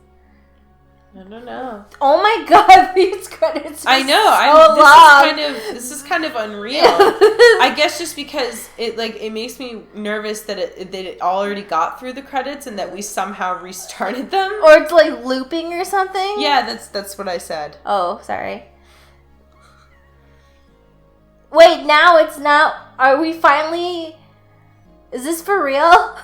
I don't know. Oh my god, these credits are I know. This is kind of unreal. I guess just because it makes me nervous that it already got through the credits and that we somehow restarted them. Or it's like looping or something? Yeah, that's what I said. Oh, sorry. Wait, now it's not. Are we finally? Is this for real?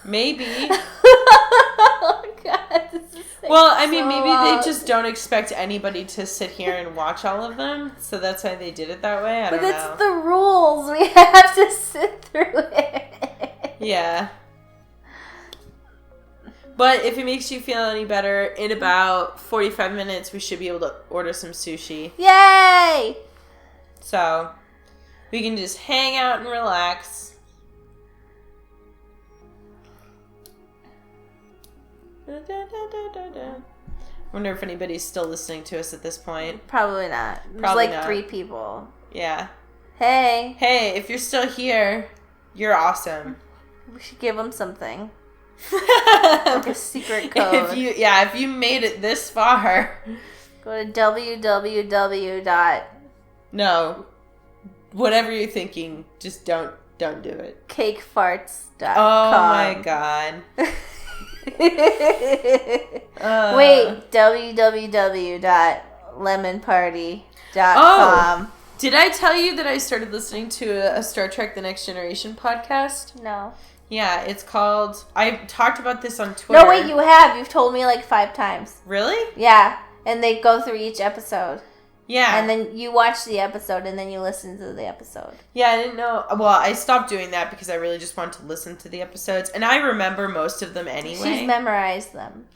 Maybe. Oh god, this is well, I mean, maybe they just don't expect anybody to sit here and watch all of them, so that's why they did it that way. I don't know. But that's the rules. We have to sit through it. Yeah. But if it makes you feel any better, in about 45 minutes, we should be able to order some sushi. Yay! So, we can just hang out and relax. Wonder if anybody's still listening to us at this point. Probably not. There's like 3 people. Yeah. Hey, if you're still here, you're awesome. We should give them something. Like a secret code. If you made it this far, go to www. No. Whatever you're thinking, just don't Don't do it. Cakefarts.com. Oh my god. Wait, www.lemonparty.com. Did I tell you that I started listening to a Star Trek The Next Generation podcast? No. Yeah, it's called... I talked about this on Twitter. No, wait, you have. You've told me like 5 times. Really? Yeah, and they go through each episode. Yeah. And then you watch the episode and then you listen to the episode. Yeah, I didn't know. Well, I stopped doing that because I really just wanted to listen to the episodes. And I remember most of them anyway. She's memorized them.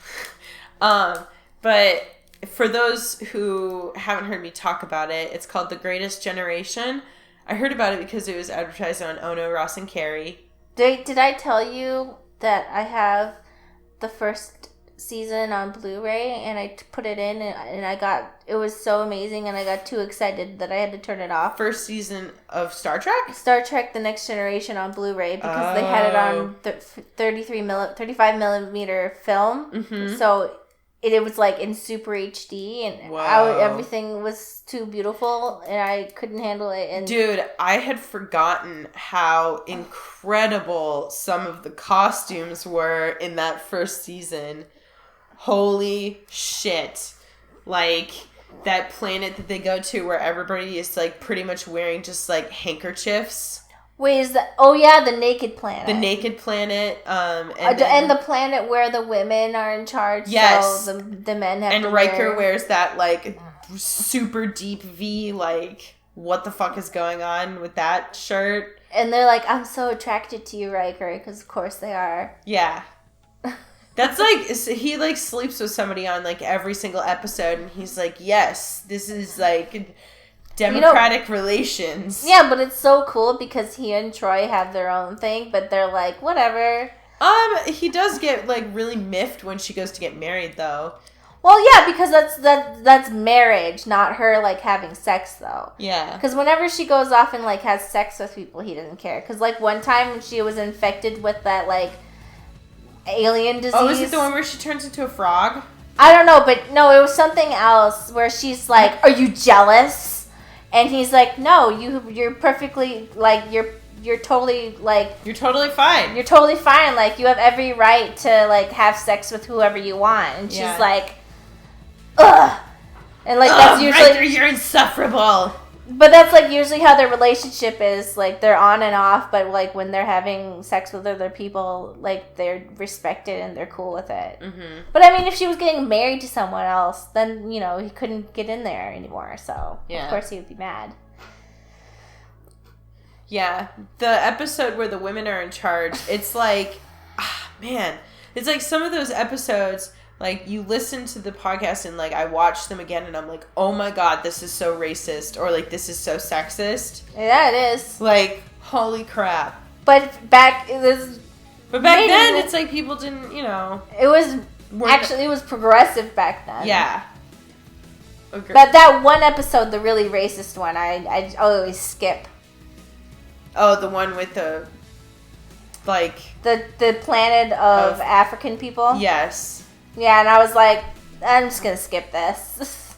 But for those who haven't heard me talk about it, it's called The Greatest Generation. I heard about it because it was advertised on Ono, Ross, and Carrie. Did I tell you that I have the first season on Blu-ray and I put it in and it was so amazing and I got too excited that I had to turn it off. First season of Star Trek? Star Trek The Next Generation on Blu-ray because they had it on 35 millimeter film. Mm-hmm. So it was like in super HD and everything was too beautiful and I couldn't handle it. And dude, I had forgotten how incredible some of the costumes were in that first season. Holy shit. Like, that planet that they go to where everybody is, like, pretty much wearing just, like, handkerchiefs. Wait, is that... Oh, yeah, the Naked Planet. The Naked Planet. And the planet where the women are in charge. Yes. So the men have and to Riker wears that, like, super deep V, like, what the fuck is going on with that shirt? And they're like, I'm so attracted to you, Riker, because of course they are. Yeah. That's like, he like sleeps with somebody on like every single episode and he's like, yes, this is like democratic relations. Yeah, but it's so cool because he and Troy have their own thing, but they're like, whatever. He does get like really miffed when she goes to get married though. Well, yeah, because that's marriage, not her like having sex though. Yeah. Because whenever she goes off and like has sex with people, he doesn't care. Because like one time when she was infected with that like alien disease. Oh, is it the one where she turns into a frog? I don't know, but no, it was something else where she's like, "Are you jealous?" And he's like, "No, you're perfectly like you're totally like you're totally fine. You're totally fine. Like you have every right to like have sex with whoever you want." And she's like, "Ugh," and like that's usually Riker, you're insufferable. But that's, like, usually how their relationship is. Like, they're on and off, but, like, when they're having sex with other people, like, they're respected and they're cool with it. Mm-hmm. But, I mean, if she was getting married to someone else, then, you know, he couldn't get in there anymore. So, of course, he would be mad. Yeah. The episode where the women are in charge, it's like, man. It's like some of those episodes... Like, you listen to the podcast and, like, I watch them again and I'm like, oh my god, this is so racist. Or, like, this is so sexist. Yeah, it is. Like, holy crap. But back then, it's like people didn't, you know. It was, it was progressive back then. Yeah. Okay. But that one episode, the really racist one, I always skip. Oh, the one with the, like... The planet of African people? Yes. Yeah, and I was like, I'm just gonna skip this.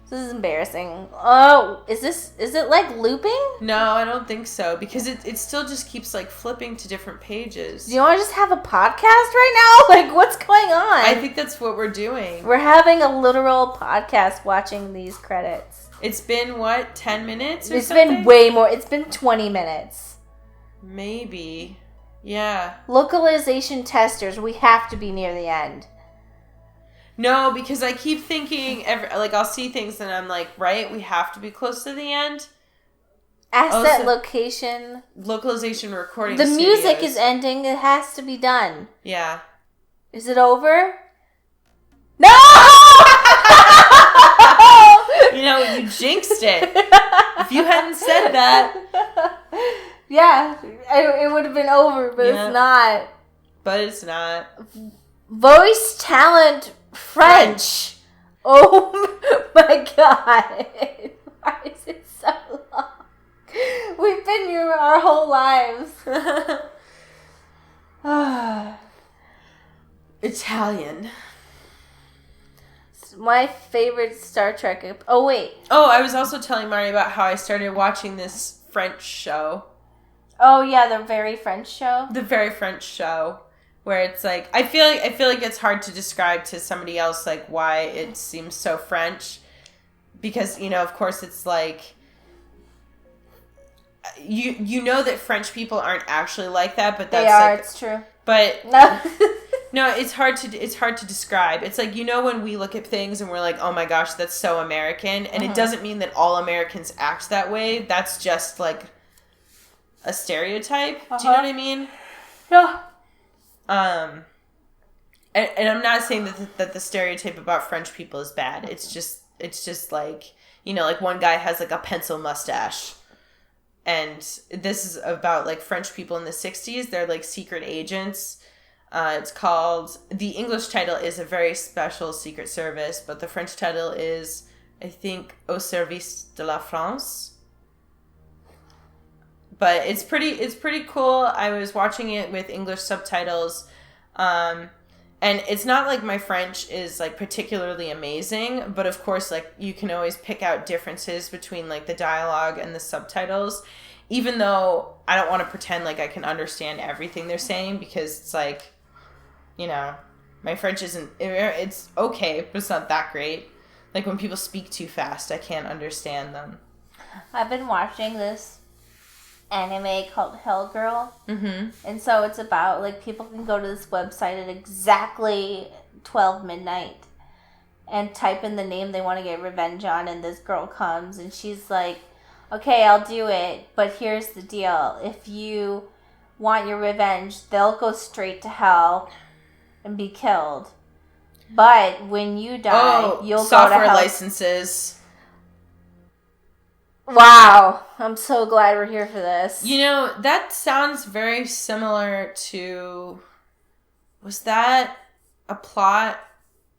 This is embarrassing. Oh, is it like looping? No, I don't think so, because it still just keeps like flipping to different pages. Do you want to just have a podcast right now? Like, what's going on? I think that's what we're doing. We're having a literal podcast watching these credits. It's been, what, 10 minutes or It's something? been way more. It's been 20 minutes. Maybe. Yeah. Localization testers, we have to be near the end. No, because I keep thinking, I'll see things and I'm like, right, we have to be close to the end. Asset location. Localization recording The studios. music is ending. It has to be done. Yeah. Is it over? No! You know, you jinxed it. If you hadn't said that. Yeah, it would have been over, but it's not. But it's not. Voice talent French. Oh my god. Why is it so long? We've been here our whole lives. Italian. My favorite Star Trek. Oh, wait. Oh, I was also telling Mari about how I started watching this French show. Oh yeah, the Very French Show. The Very French Show, where it's like I feel like it's hard to describe to somebody else like why it seems so French, because of course it's like you know that French people aren't actually like that, but that's they are. like, It's true. But No. no, it's hard to describe. It's like when we look at things and we're like, oh my gosh, that's so American, and it doesn't mean that all Americans act that way. That's just like a stereotype. Do you know what I mean? Yeah. And I'm not saying that the stereotype about French people is bad. It's just like like one guy has like a pencil mustache. And this is about like French people in the 60s. They're like secret agents. It's called, the English title is A Very Special Secret Service, but the French title is, I think, Au Service de la France. But it's pretty cool. I was watching it with English subtitles. And it's not like my French is like particularly amazing, but of course like you can always pick out differences between like the dialogue and the subtitles, even though I don't want to pretend like I can understand everything they're saying, because it's like, my French it's okay, but it's not that great. Like when people speak too fast, I can't understand them. I've been watching this anime called Hell Girl. Mm-hmm. And so it's about, like, people can go to this website at exactly 12 midnight and type in the name they want to get revenge on, and this girl comes and she's like, okay, I'll do it, but here's the deal. If you want your revenge, they'll go straight to hell and be killed. But when you die, you'll go to software hell. licenses. Wow. I'm so glad we're here for this. That sounds very similar to... Was that a plot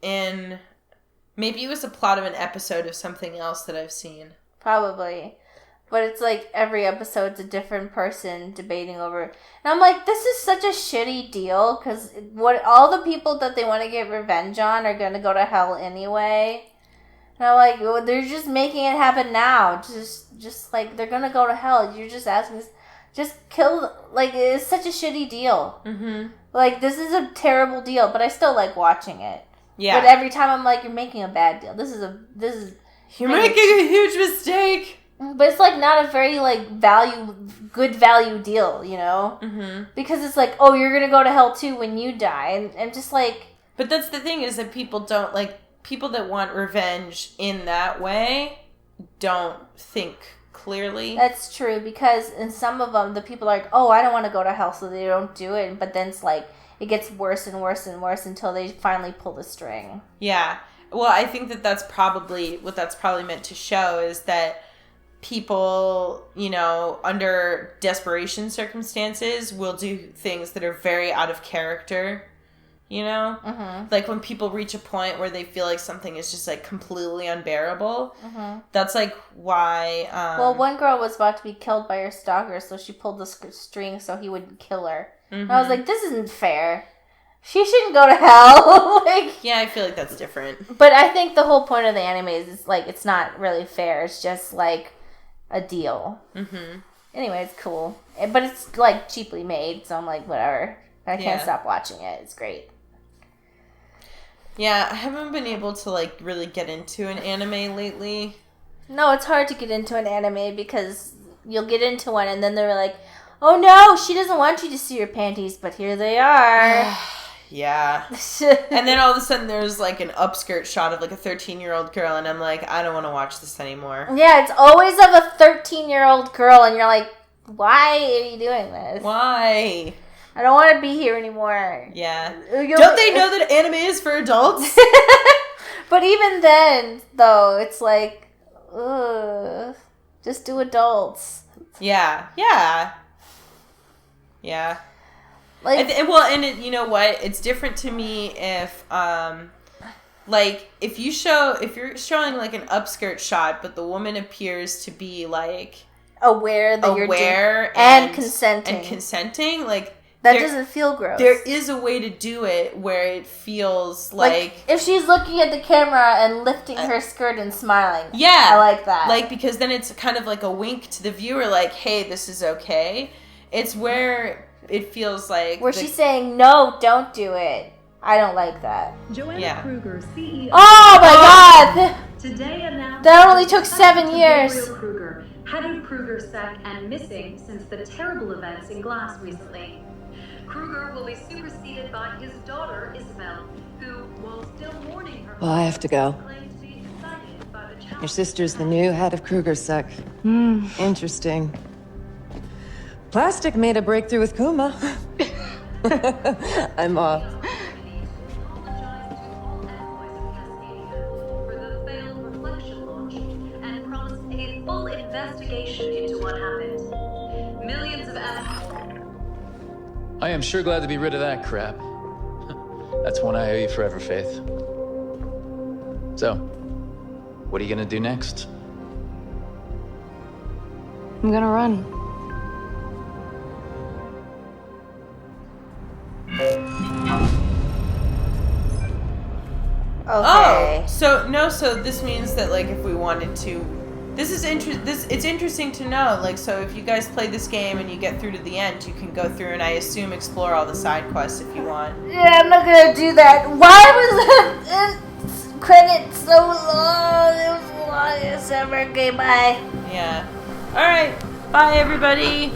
in... Maybe it was a plot of an episode of something else that I've seen. Probably. But it's like every episode's a different person debating over... And I'm like, this is such a shitty deal, because all the people that they want to get revenge on are going to go to hell anyway. And I'm like, well, they're just making it happen now. Just like, they're going to go to hell. You're just asking, just kill... Like, it's such a shitty deal. Mm-hmm. Like, this is a terrible deal, but I still like watching it. Yeah. But every time I'm like, you're making a bad deal. This is... You're making a huge mistake. But it's like not a very like good value deal, Mm-hmm. Because it's like, oh, you're gonna go to hell too when you die, and just like. But that's the thing, is that people don't like, people that want revenge in that way don't think clearly. That's true, because in some of them, the people are like, oh, I don't want to go to hell, so they don't do it. But then it's like it gets worse and worse and worse until they finally pull the string. Yeah. Well, I think that's probably what that's probably meant to show, is that people, under desperation circumstances will do things that are very out of character, Mm-hmm. Like when people reach a point where they feel like something is just like completely unbearable. Mm-hmm. That's like why... well, one girl was about to be killed by her stalker, so she pulled the string so he wouldn't kill her. Mm-hmm. And I was like, this isn't fair. She shouldn't go to hell. Like, yeah, I feel like that's different. But I think the whole point of the anime is like, it's not really fair. It's just like a deal. Mm-hmm. Anyway, it's cool. But it's like cheaply made, so I'm like, whatever. I can't stop watching it. It's great. Yeah, I haven't been able to like really get into an anime lately. No, it's hard to get into an anime because you'll get into one and then they're like, oh no, she doesn't want you to see your panties, but here they are. Yeah. And then all of a sudden there's like an upskirt shot of like a 13-year-old girl, and I'm like, I don't want to watch this anymore. Yeah, it's always of a 13-year-old girl, and you're like, why are you doing this? Why? I don't want to be here anymore. Yeah. Don't they know that anime is for adults? But even then, though, it's like, ugh, just do adults. Yeah. Yeah. Yeah. Like, You know what? It's different to me if, like, if you're showing like an upskirt shot, but the woman appears to be like aware that you're doing, and consenting, like that doesn't feel gross. There is a way to do it where it feels like if she's looking at the camera and lifting her skirt and smiling. Yeah, I like that. Like, because then it's kind of like a wink to the viewer, like, hey, this is okay. It's where it feels like where she's saying, no, don't do it. I don't like that. Joanna Kruger, CEO. Oh my god! Today announced That only took 7 years. Gabriel Kruger, head of Kruger Sec and missing since the terrible events in Glass recently. Kruger will be superseded by his daughter, Isabel, who, while still mourning her... Well, I have to go. ...claimed to be excited by the challenge... Your sister's the new head of Kruger Sec. Interesting. Plastic made a breakthrough with Kuma. I'm off. Investigation into what happened. Millions of I am sure glad to be rid of that crap. That's one I owe you forever, Faith. So, what are you gonna do next? I'm gonna run. Okay. So this means that, like, if we wanted to... It's interesting to know, like, so if you guys play this game and you get through to the end, you can go through and I assume explore all the side quests if you want. Yeah, I'm not gonna do that. Why was the credit so long? It was the longest ever. Okay, bye. Yeah. Alright. Bye, everybody.